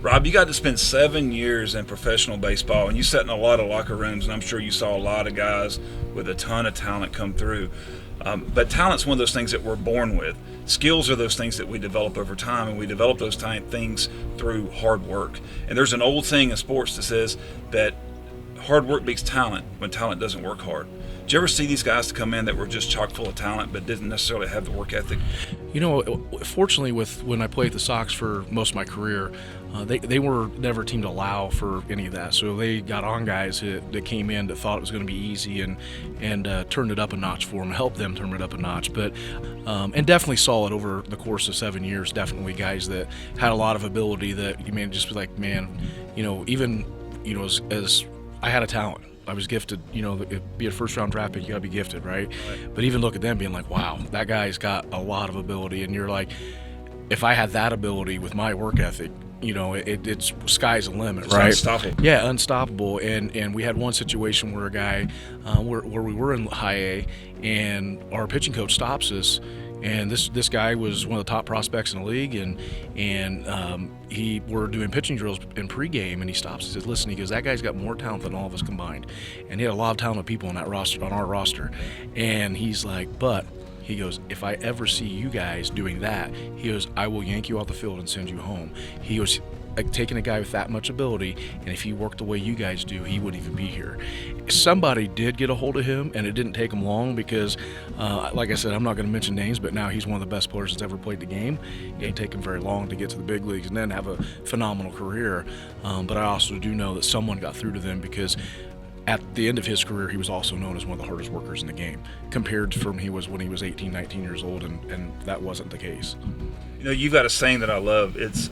Rob, you got to spend 7 years in professional baseball, and you sat in a lot of locker rooms, and I'm sure you saw a lot of guys with a ton of talent come through. But talent's one of those things that we're born with. Skills are those things that we develop over time, and we develop those things through hard work. And there's an old saying in sports that says that hard work beats talent when talent doesn't work hard. Did you ever see these guys come in that were just chock full of talent but didn't necessarily have the work ethic? You know, fortunately, when I played the Sox for most of my career, they were never a team to allow for any of that. So they got on guys that came in that thought it was going to be easy and turned it up a notch for them, helped them turn it up a notch. But and definitely saw it over the course of 7 years. Definitely guys that had a lot of ability that you may just be like, man, you know, even as I had a talent. I was gifted, be a first-round draft pick, you got to be gifted, right? But even look at them being like, wow, that guy's got a lot of ability. And you're like, if I had that ability with my work ethic, it's sky's the limit, right? Unstoppable. Yeah, unstoppable. And we had one situation where a guy, where we were in high A, and our pitching coach stops us. And this guy was one of the top prospects in the league, and we're doing pitching drills in pregame, and he stops and says, "Listen," he goes, "that guy's got more talent than all of us combined," and he had a lot of talented people on our roster, and he's like, "But," he goes, "if I ever see you guys doing that," he goes, "I will yank you off the field and send you home." He goes, like, taking a guy with that much ability, and if he worked the way you guys do, he wouldn't even be here. Somebody did get a hold of him, and it didn't take him long because, like I said, I'm not going to mention names, but now he's one of the best players that's ever played the game. It didn't take him very long to get to the big leagues and then have a phenomenal career. But I also do know that someone got through to them because at the end of his career, he was also known as one of the hardest workers in the game, compared to when he was 18, 19 years old, and that wasn't the case. You've got a saying that I love. It's,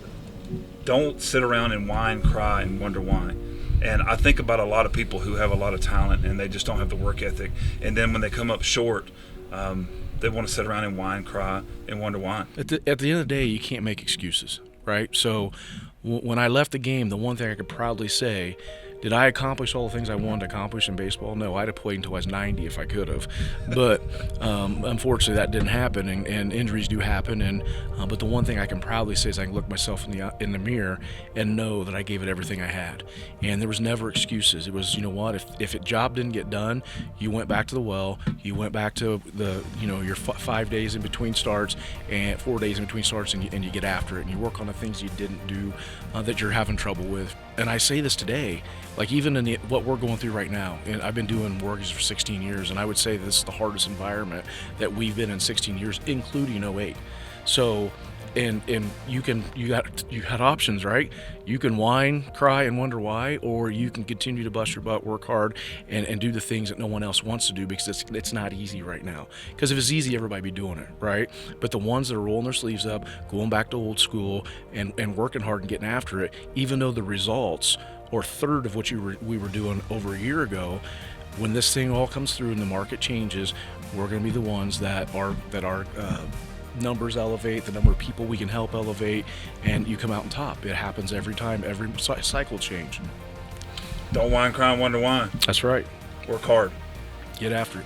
don't sit around and whine, cry, and wonder why. And I think about a lot of people who have a lot of talent and they just don't have the work ethic. And then when they come up short, they want to sit around and whine, cry, and wonder why. At the end of the day, you can't make excuses, right? So when I left the game, the one thing I could proudly say, did I accomplish all the things I wanted to accomplish in baseball? No, I'd have played until I was 90 if I could have. But unfortunately, that didn't happen, and injuries do happen. But the one thing I can proudly say is I can look myself in the mirror and know that I gave it everything I had. And there was never excuses. It was, you know what, if a job didn't get done, you went back to the well, you went back to your 5 days in between starts and 4 days in between starts, and you get after it, and you work on the things you didn't do that you're having trouble with. And I say this today, like even in what we're going through right now, and I've been doing mortgages for 16 years, and I would say this is the hardest environment that we've been in 16 years, including 08. So, and you had options, right? You can whine, cry, and wonder why, or you can continue to bust your butt, work hard, and do the things that no one else wants to do, because it's not easy right now. Because if it's easy, everybody would be doing it, right? But the ones that are rolling their sleeves up, going back to old school, and working hard and getting after it, even though the results or third of what we were doing over a year ago, when this thing all comes through and the market changes, we're going to be the ones that our numbers elevate, the number of people we can help elevate, and you come out on top. It happens every time, every cycle change. Don't whine, cry, and wonder why. That's right. Work hard. Get after it.